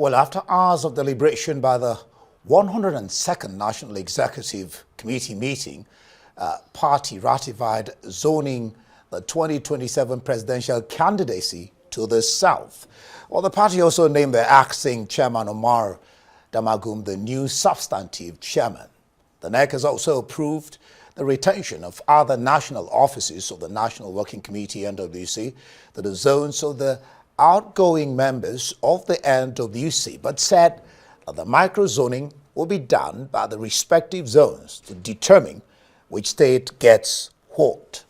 Well, after hours of deliberation by the 102nd National Executive Committee meeting, party ratified zoning the 2027 presidential candidacy to the south. Well, the party also named the acting chairman Omar Damagum the new substantive chairman. The NEC has also approved the retention of other national offices of the National Working Committee (NWC) to the zones of the outgoing members of the NWC, but said that the microzoning will be done by the respective zones to determine which state gets what.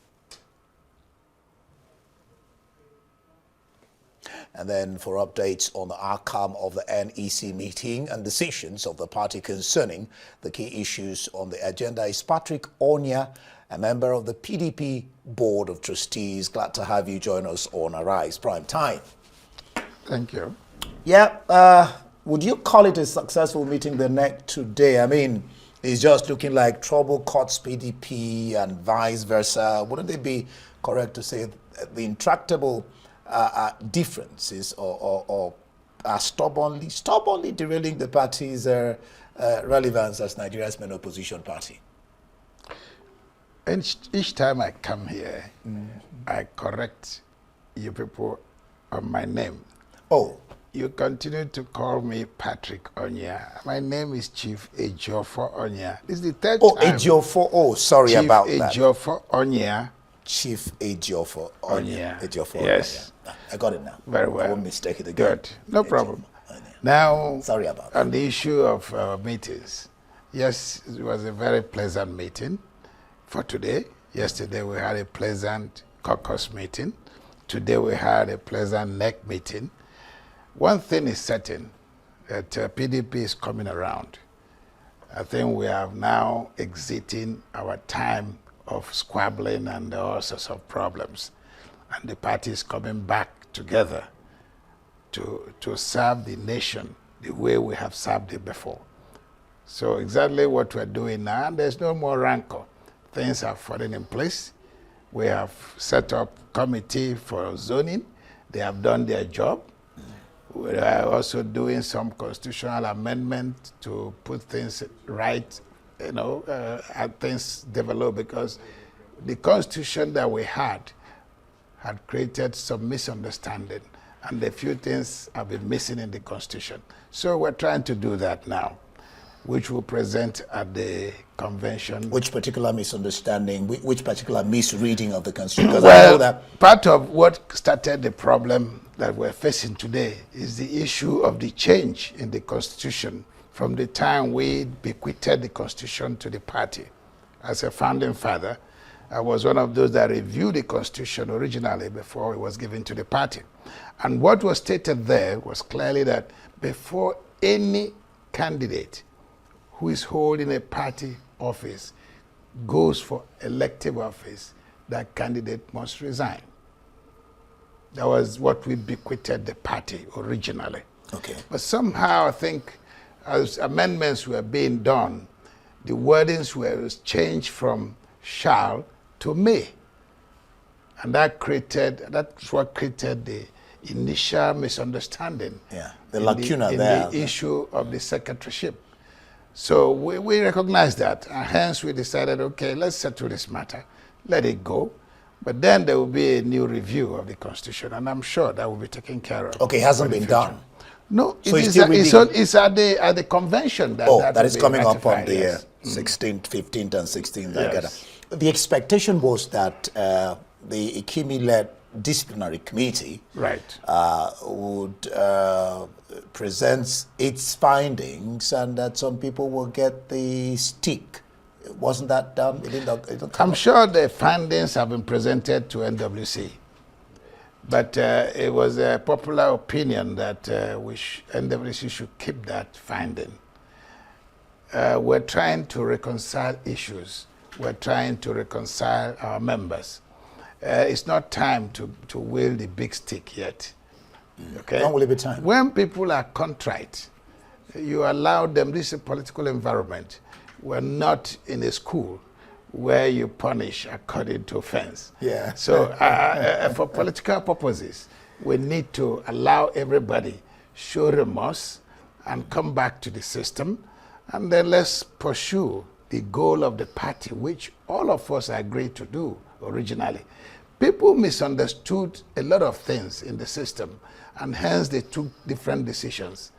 And then for updates on the outcome of the NEC meeting and decisions of the party concerning the key issues on the agenda is Patrick Onyia, a member of the PDP Board of Trustees. Glad to have you join us on Arise Prime Time. Thank you. Yeah, would you call it a successful meeting the NEC today? I mean, it's just looking like trouble cuts PDP and vice versa. Wouldn't it be correct to say the intractable differences or stubbornly derailing the party's relevance as Nigeria's main opposition party? And each time I come here, I correct you people on my name. Oh. You continue to call me Patrick Onyia. My name is Chief Ejiofor Onyia. This is the third time. Ejiofor. Oh, sorry Chief about that. Ejiofor Onyia. Chief Ejiofor Onyia. Ejiofor. Yes. Onyia. I got it now. Very well. I won't mistake it again. Good. No problem. Now, sorry about that. On the issue of meetings, yes, it was a very pleasant meeting for today. Yesterday we had a pleasant caucus meeting. Today we had a pleasant NEC meeting. One thing is certain, that PDP is coming around. I think we are now exiting our time of squabbling and all sorts of problems. And the party is coming back together to serve the nation the way we have served it before. So exactly what we're doing now, there's no more rancor. Things are falling in place. We have set up committee for zoning. They have done their job. We are also doing some constitutional amendment to put things right, and things develop, because the constitution that we had created some misunderstanding, and a few things have been missing in the constitution. So we're trying to do that now, which we'll present at the convention. Which particular misunderstanding, which particular misreading of the constitution? Because well, I know that part of what started the problem that we're facing today is the issue of the change in the constitution from the time we bequeathed the constitution to the party. As a founding father, I was one of those that reviewed the constitution originally before it was given to the party. And what was stated there was clearly that before any candidate who is holding a party office goes for elective office, that candidate must resign. That was what we bequeathed the party originally. Okay. But somehow I think as amendments were being done, the wordings were changed from shall to may. And that's what created the initial misunderstanding. Yeah, the lacuna in there. the issue of the secretaryship. So we recognize that, and hence we decided, okay, let's settle this matter, let it go. But then there will be a new review of the constitution, and I'm sure that will be taken care of. Okay, it hasn't been done. No, so it's at the convention that is coming up on the yes. 16th, 15th, and 16th. Yes. The expectation was that the Ikimi-led disciplinary committee would present its findings, and that some people will get the stick. Wasn't that done? I'm sure the findings have been presented to NWC, but it was a popular opinion that NWC should keep that finding. We're trying to reconcile issues. We're trying to reconcile our members. It's not time to wield the big stick yet. Okay? When will it be time? When people are contrite, you allow them. This is a political environment. We're not in a school where you punish according to offense. Yeah. So for political purposes, we need to allow everybody show remorse, and come back to the system, and then let's pursue the goal of the party, which all of us agreed to do originally. People misunderstood a lot of things in the system, and hence they took different decisions.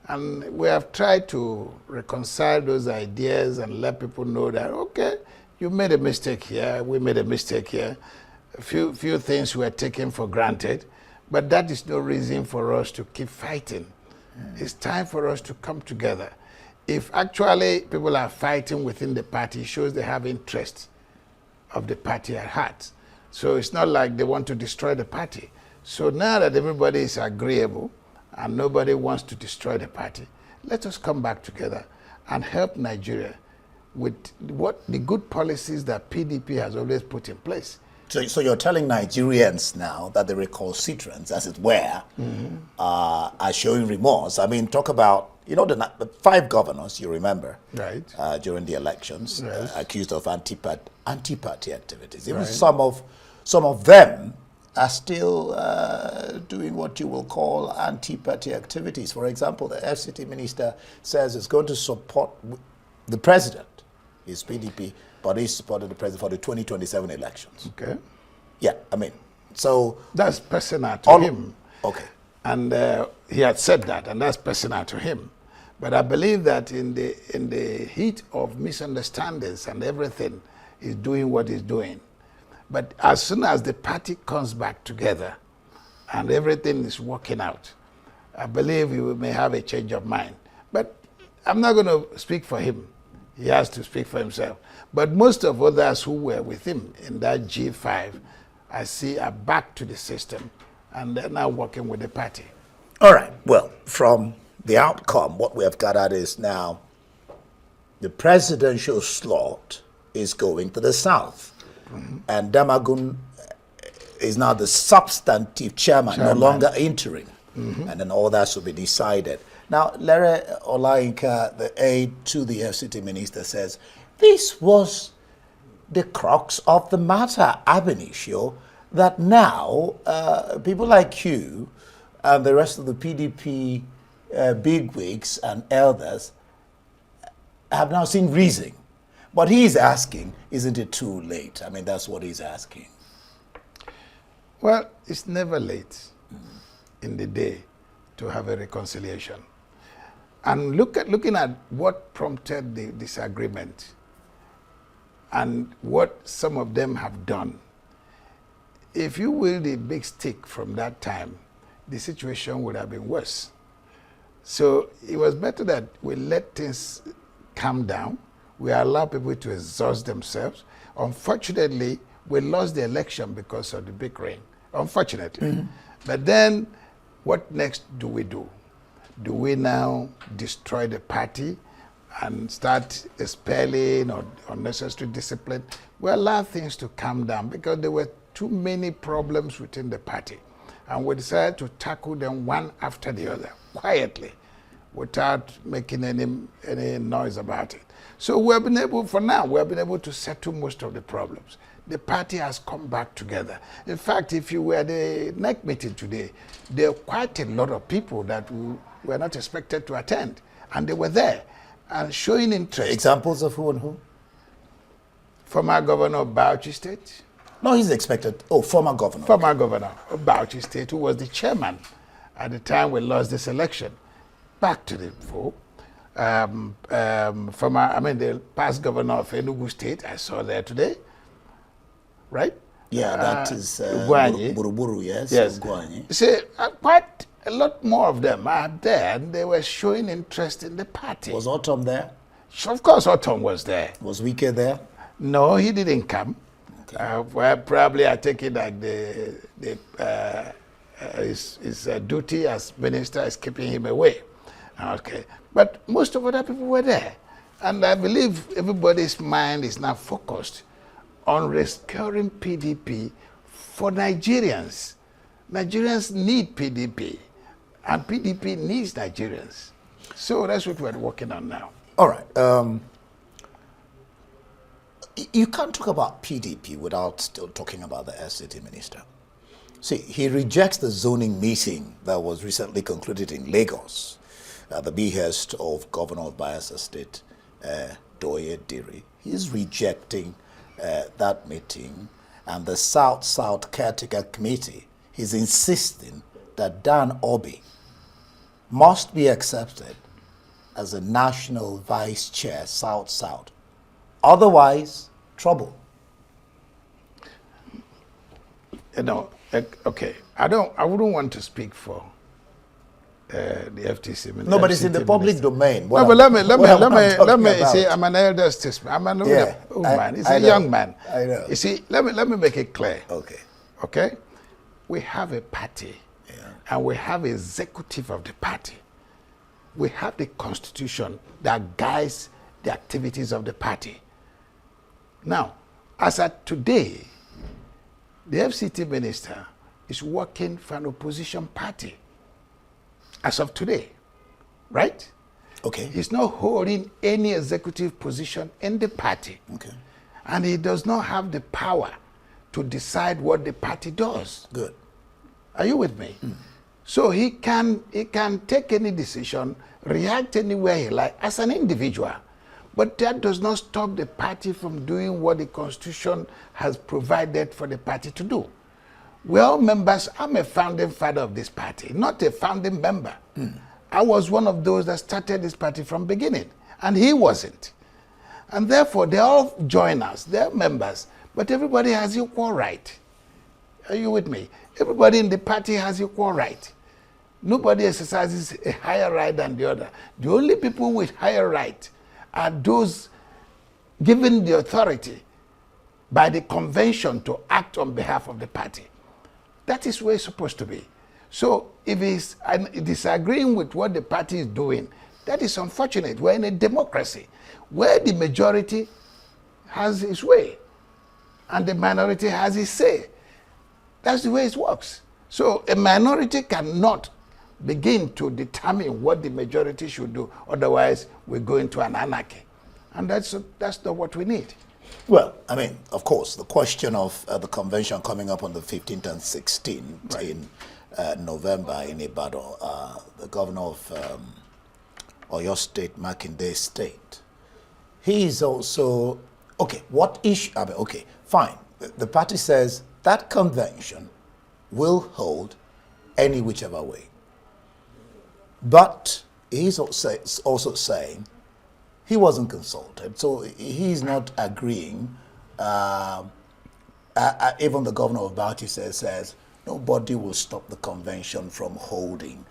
And we have tried to reconcile those ideas and let people know that, okay, you made a mistake here, we made a mistake here. A few things were taken for granted, but that is no reason for us to keep fighting. It's time for us to come together. If actually people are fighting within the party, it shows they have interest of the party at heart. So it's not like they want to destroy the party. So now that everybody is agreeable and nobody wants to destroy the party, let us come back together and help Nigeria with the good policies that PDP has always put in place. So you're telling Nigerians now that the recalcitrants, as it were, are showing remorse. I mean, talk about, you know, the 5 governors, you remember, right, during the elections, right, accused of anti-party activities. Even right. Some of them are still doing what you will call anti-party activities. For example, the FCT minister says it's going to support the president, his PDP, but he supported the president for the 2027 elections. Okay. Yeah, I mean, so... That's personal to him. Okay. And he had said that, and that's personal to him. But I believe that in the heat of misunderstandings and everything, he's doing what he's doing. But as soon as the party comes back together and everything is working out, I believe he may have a change of mind. But I'm not going to speak for him. He has to speak for himself. But most of others who were with him in that G5, I see, are back to the system, and they're now working with the party. All right. Well, from the outcome, what we have gathered is now the presidential slot is going to the south. And Damagun is now the substantive chairman, no longer interim. And then all that will be decided. Now, Lere Olayinka, the aide to the FCT minister, says, this was the crux of the matter, ab initio, that now people like you and the rest of the PDP bigwigs and elders have now seen reason. But he's asking, isn't it too late? I mean, that's what he's asking. Well, it's never late in the day to have a reconciliation. And looking at what prompted the disagreement and what some of them have done, if you wield a big stick from that time, the situation would have been worse. So it was better that we let things calm down. We allow people to exhaust themselves. Unfortunately, we lost the election because of the big rain, unfortunately. But then, what next do we do? Do we now destroy the party and start expelling or unnecessary discipline? We allow things to calm down because there were too many problems within the party. And we decided to tackle them one after the other, quietly, without making any noise about it. So we have been able, for now, we have been able to settle most of the problems. The party has come back together. In fact, if you were at the NEC meeting today, there are quite a lot of people that were not expected to attend, and they were there and showing interest. Examples of who and who? Former governor of Bauchi State. No, he's expected. Oh, former governor. Former governor of Bauchi State, who was the chairman at the time we lost this election. Back to the fore. The past governor of Enugu State, I saw there today, right? Yeah, that is Buruburu, yes. Yes. Ugwanyi. See, quite a lot more of them are there, and they were showing interest in the party. Was Autumn there? Of course, Autumn was there. Was Wike there? No, he didn't come. Okay. Well, probably I take it like his duty as minister is keeping him away. Okay, but most of other people were there, and I believe everybody's mind is now focused on restoring PDP for Nigerians. Nigerians need PDP, and PDP needs Nigerians. So that's what we're working on now. All right. You can't talk about PDP without still talking about the FCT minister. See, he rejects the zoning meeting that was recently concluded in Lagos at the behest of Governor of Bayelsa State, Doye Diri. He's rejecting that meeting, and the South-South Caretaker Committee is insisting that Dan Obi must be accepted as a national vice chair, South-South. Otherwise, trouble. You know, okay, I wouldn't want to speak for the FTC minister. No, but it's in the public domain. No, but let me say, I'm an elder statesman. I'm an old man. He's a young man. I know. You see, let me make it clear. Okay. Okay? We have a party, and we have executive of the party. We have the constitution that guides the activities of the party. Now, as at today, the FCT minister is working for an opposition party. As of today, right? Okay. He's not holding any executive position in the party. Okay. And he does not have the power to decide what the party does. Good. Are you with me? So he can take any decision, react anywhere he likes as an individual. But that does not stop the party from doing what the Constitution has provided for the party to do. We're all members. I'm a founding father of this party, not a founding member. I was one of those that started this party from beginning, and he wasn't. And therefore, they all join us. They're members, but everybody has equal right. Are you with me? Everybody in the party has equal right. Nobody exercises a higher right than the other. The only people with higher right are those given the authority by the convention to act on behalf of the party. That is where it's supposed to be. So if he's disagreeing with what the party is doing, that is unfortunate. We're in a democracy where the majority has its way and the minority has its say. That's the way it works. So a minority cannot begin to determine what the majority should do. Otherwise, we go into an anarchy. And that's not what we need. Well, I mean, of course, the question of the convention coming up on the 15th and 16th in November in Ibadan, the governor of Oyo State, Makinde State, he is also, okay, what issue, I mean, okay, fine. The party says that convention will hold any whichever way. But he's also saying he wasn't consulted, so he's not agreeing. Even the governor of Bauchi says nobody will stop the convention from holding.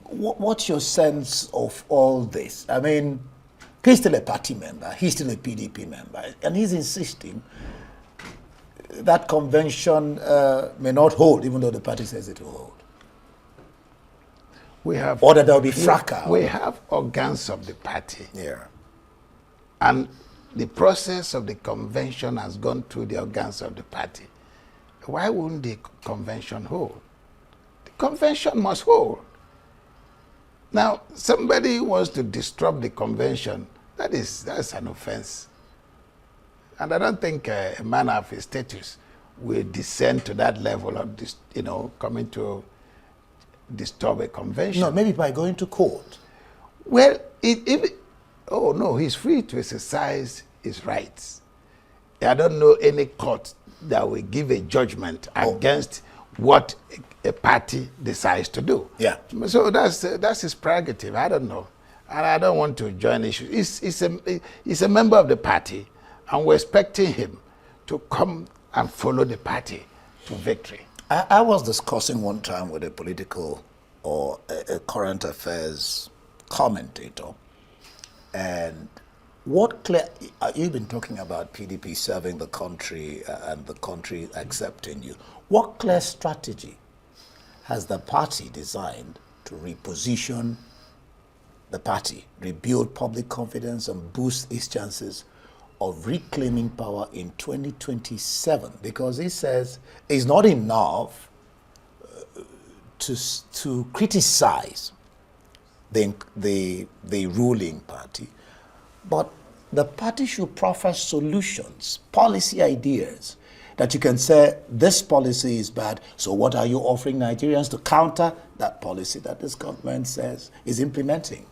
What's your sense of all this? I mean, he's still a party member, he's still a PDP member, and he's insisting that convention may not hold, even though the party says it will hold. We have, or that there will be fracas. We have organs of the party. Yeah. And the process of the convention has gone through the organs of the party. Why wouldn't the convention hold? The convention must hold. Now, somebody wants to disrupt the convention. That's an offense. And I don't think a man of his status will descend to that level of this, coming to disturb a convention. No, maybe by going to court. Well, he's free to exercise his rights. I don't know any court that will give a judgment against what a party decides to do. Yeah. So that's his prerogative. I don't know, and I don't want to join issues. He's a member of the party, and we're expecting him to come and follow the party to victory. I was discussing one time with a political or a current affairs commentator, and you've been talking about PDP serving the country and the country accepting you. What clear strategy has the party designed to reposition the party, rebuild public confidence, and boost its chances of reclaiming power in 2027? Because he says it's not enough to criticize the ruling party, but the party should proffer solutions, policy ideas that you can say this policy is bad, so what are you offering Nigerians to counter that policy that this government says is implementing?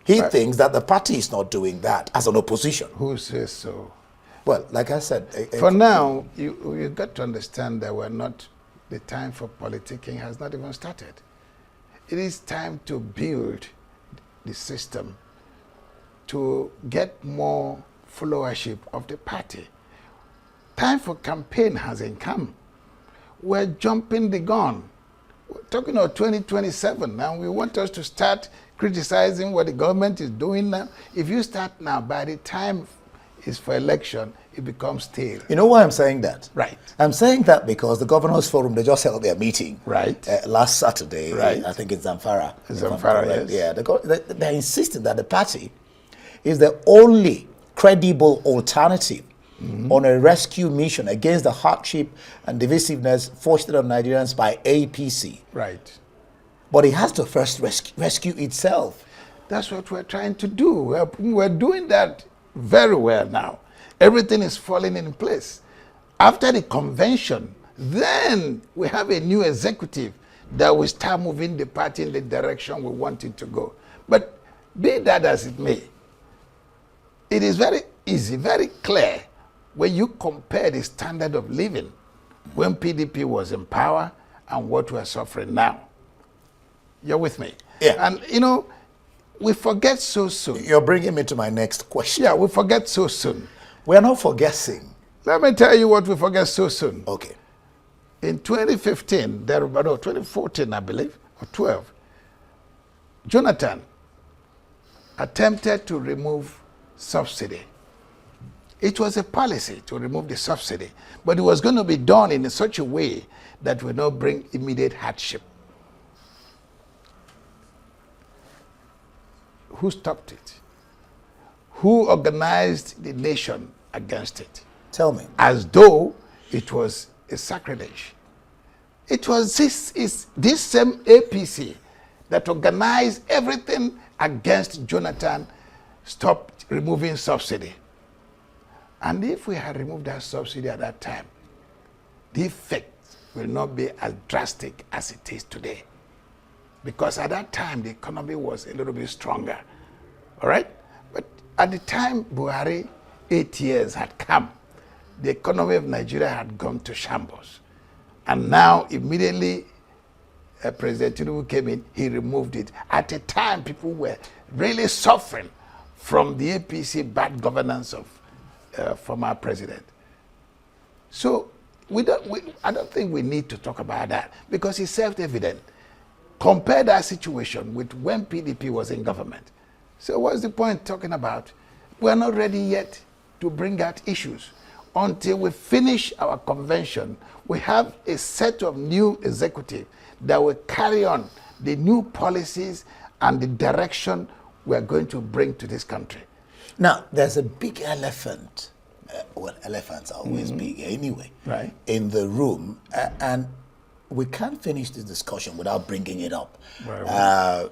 He thinks that the party is not doing that as an opposition. Who says so? Well, like I said... For now, you got to understand that the time for politicking has not even started. It is time to build the system to get more followership of the party. Time for campaign hasn't come. We're jumping the gun. We're talking about 2027 now. We want us to start criticizing what the government is doing now. If you start now, by the time it's for election, it becomes stale. You know why I'm saying that? Right. I'm saying that because the Governors Forum, they just held their meeting. Right. Last Saturday. Right. I think it's Zamfara. Zamfara, yes. Yeah, they're insisting that the party is the only credible alternative on a rescue mission against the hardship and divisiveness forced on Nigerians by APC. Right. But it has to first rescue itself. That's what we're trying to do. We're doing that very well now. Everything is falling in place. After the convention, then we have a new executive that will start moving the party in the direction we want it to go. But be that as it may, it is very easy, very clear when you compare the standard of living when PDP was in power and what we're suffering now. You're with me? Yeah. And, you know, we forget so soon. You're bringing me to my next question. Yeah, we forget so soon. We're not forgetting. Let me tell you what we forget so soon. Okay. In 2015, 2014, I believe, or 12, Jonathan attempted to remove subsidy. It was a policy to remove the subsidy, but it was going to be done in such a way that will not bring immediate hardship. Who stopped it? Who organized the nation against it? Tell me. As though it was a sacrilege. It was this same APC that organized everything against Jonathan, stopped removing subsidy. And if we had removed that subsidy at that time, the effect will not be as drastic as it is today. Because at that time, the economy was a little bit stronger. All right? But at the time Buhari, 8 years had come, the economy of Nigeria had gone to shambles. And now, immediately, President Tinubu came in, he removed it. At a time, people were really suffering from the APC bad governance of former president. So, I don't think we need to talk about that because it's self-evident. Compare that situation with when PDP was in government. So what's the point talking about? We're not ready yet to bring out issues. Until we finish our convention, we have a set of new executives that will carry on the new policies and the direction we're going to bring to this country. Now, there's a big elephant. Well, elephants are always big anyway. Right. In the room. And we can't finish this discussion without bringing it up. Right.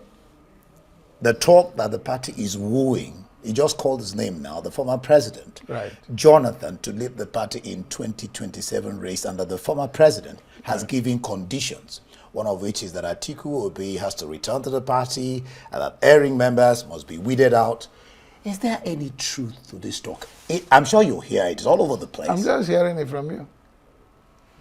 The talk that the party is wooing, he just called his name now, the former president, right, Jonathan, to lead the party in 2027 race, and that the former president has given conditions, one of which is that Atiku Obi has to return to the party, and that erring members must be weeded out. Is there any truth to this talk? I'm sure you hear it. It's all over the place. I'm just hearing it from you.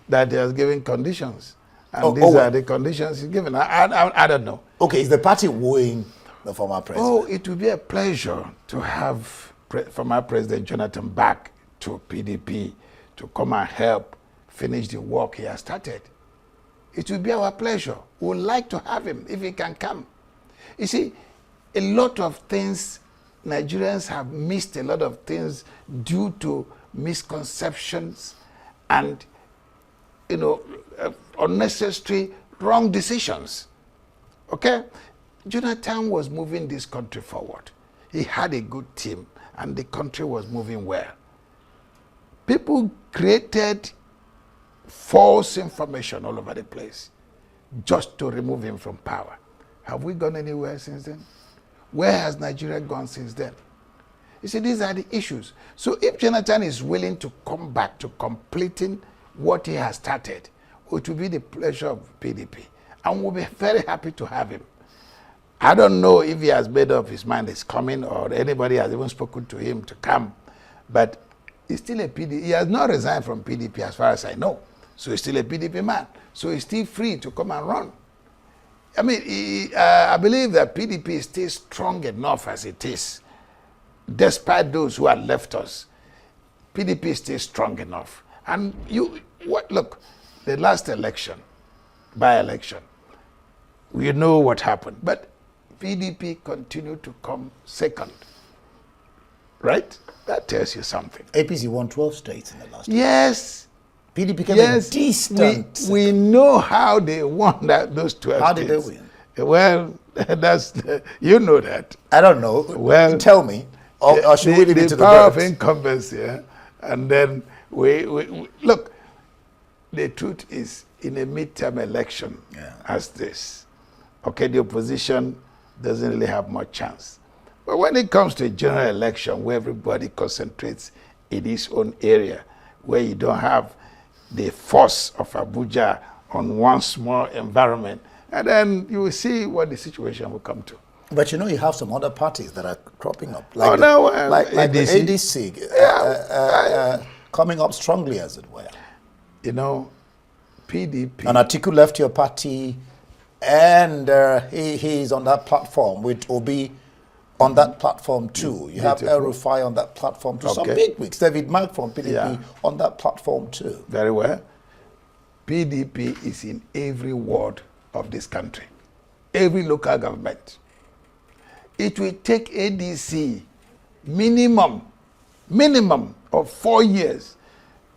That he has given conditions. And these are the conditions he's given. I don't know. Okay, is the party wooing the former president? Oh, it would be a pleasure to have former President Jonathan back to PDP to come and help finish the work he has started. It would be our pleasure. We would like to have him if he can come. You see, a lot of things, Nigerians have missed a lot of things due to misconceptions and, unnecessary wrong decisions. Okay? Jonathan was moving this country forward. He had a good team and the country was moving well. People created false information all over the place just to remove him from power. Have we gone anywhere since then? Where has Nigeria gone since then? You see, these are the issues. So if Jonathan is willing to come back to completing what he has started, it will be the pleasure of PDP. And we'll be very happy to have him. I don't know if he has made up his mind he's coming or anybody has even spoken to him to come. But he's still a PDP. He has not resigned from PDP as far as I know. So he's still a PDP man. So he's still free to come and run. I mean, I believe that PDP is still strong enough as it is. Despite those who have left us, PDP is still strong enough. And look, the last election, by-election, we know what happened. But PDP continued to come second. Right? That tells you something. APC won 12 states in the last year. Yes. PDP came a distant. We know how they won those 12 How states. did they win? Well, you know that. I don't know. Well, tell me. Or should we leave it to the power of birds? incumbency, yeah? And then we look, the truth is, in a midterm election as this, okay, the opposition doesn't really have much chance. But when it comes to a general election where everybody concentrates in his own area, where you don't have the force of Abuja on one small environment, and then you will see what the situation will come to. But you know, you have some other parties that are cropping up, like the ADC, coming up strongly, as it were. You know, PDP. And Atiku left your party, and he's on that platform with Obi on that platform too. You have El Rufai on that platform too. Some big wigs. David Mark from PDP on that platform too. Very well. PDP is in every ward of this country, every local government. It will take ADC minimum of 4 years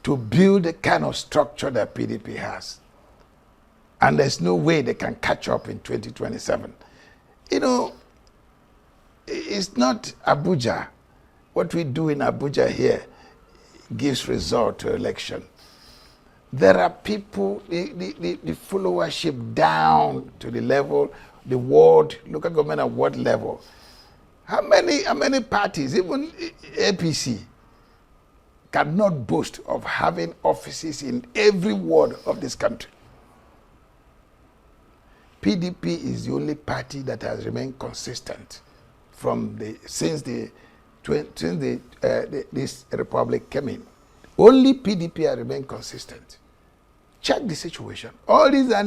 to build the kind of structure that PDP has. And there's no way they can catch up in 2027. You know, it's not Abuja. What we do in Abuja here gives result to election. There are people, the followership down to the level, the ward, local government at ward level. How many parties, even APC, cannot boast of having offices in every ward of this country? PDP is the only party that has remained consistent since this republic came in. Only PDP has remained consistent. Check the situation. All these are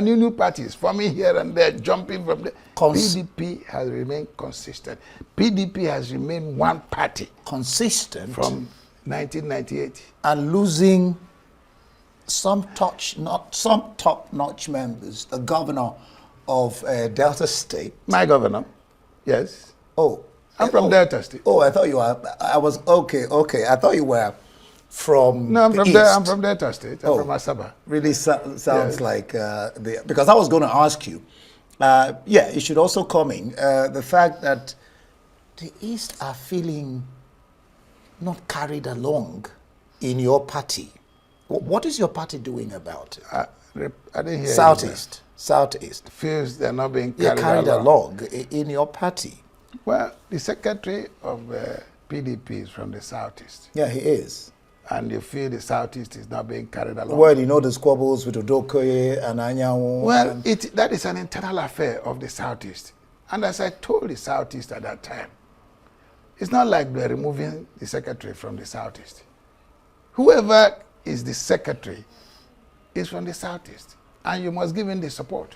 new parties forming here and there, jumping from there. PDP has remained consistent. PDP has remained one party. Consistent? From 1998. And losing some top-notch members. The governor of Delta State. My governor, yes. Oh. I'm from Delta State. Oh, I thought you were, okay. I thought you were from I'm from Delta State. I'm from Asaba. Really sounds like because I was going to ask you, it should also come in the fact that the East are feeling not carried along in your party. What is your party doing about it? I didn't hear Southeast feels they're not being carried along in your party. Well, the secretary of PDP is from the Southeast. Yeah, he is. And you feel the Southeast is not being carried along. Well, you know the squabbles with Odokoye and Onyia. Well, that is an internal affair of the Southeast. And as I told the Southeast at that time, it's not like they're removing the secretary from the Southeast. Whoever is the secretary is from the Southeast. And you must give him the support.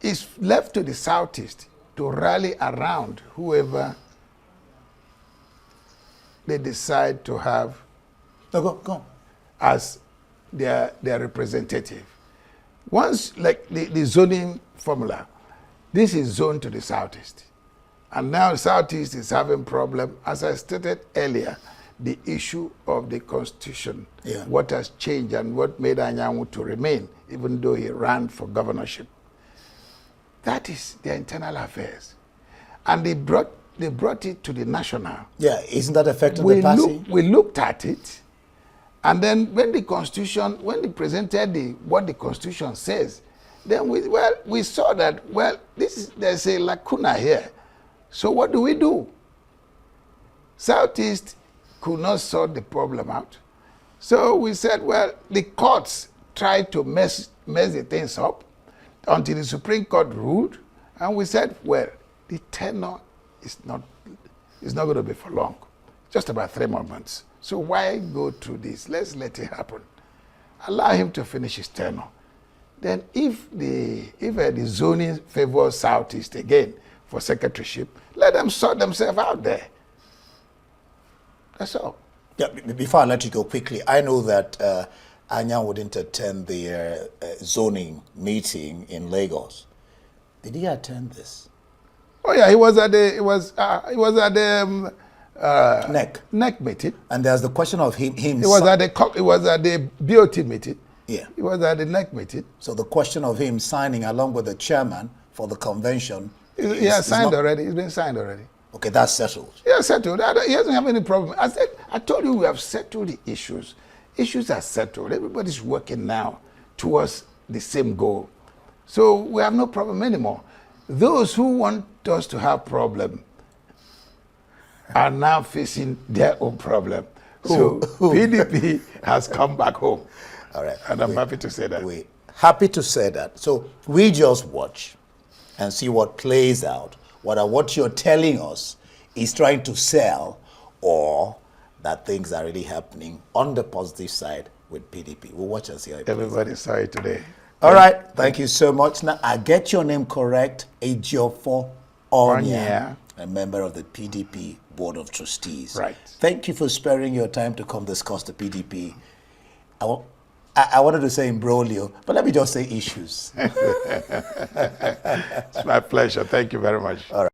It's left to the Southeast to rally around whoever they decide to have go. as their representative. Once, like the zoning formula, this is zoned to the Southeast. And now the Southeast is having problem. As I stated earlier, the issue of the Constitution, what has changed and what made Anyanwu to remain, even though he ran for governorship. That is their internal affairs. And they brought it to the national. Yeah, isn't that affecting the party? We looked at it, and then when they presented what the Constitution says, then we saw that, there's a lacuna here. So what do? Southeast could not sort the problem out. So we said, well, the courts tried to mess the things up until the Supreme Court ruled, and we said, well, the tenure is not going to be for long, just about 3 more months. So why go through this? Let's let it happen. Allow him to finish his tenure. Then if the zoning favors Southeast again for secretaryship, let them sort themselves out there. That's all. Yeah, before I let you go quickly, I know that Onyia wouldn't attend the zoning meeting in Lagos. Did he attend this? Oh yeah, he was at the NEC meeting. And there's the question of him. He was at the BOT meeting. Yeah. He was at the NEC meeting. So the question of him signing along with the chairman for the convention. He has signed already. It's been signed already. Okay, that's settled. Yeah, settled. He doesn't have any problem. I told you we have settled the issues. Issues are settled. Everybody's working now towards the same goal. So we have no problem anymore. Those who want us to have problem are now facing their own problem. So PDP has come back home. All right. And I'm happy to say that. We're happy to say that. So we just watch and see what plays out, whether what you're telling us is trying to sell or that things are really happening on the positive side with PDP. We'll watch and see how it plays out. Everybody's sorry today. All right. Thank you so much. Now, I get your name correct. Ejiofor Onyia, a member of the PDP Board of Trustees. Right. Thank you for sparing your time to come discuss the PDP. I wanted to say imbroglio, but let me just say issues. It's my pleasure. Thank you very much. All right.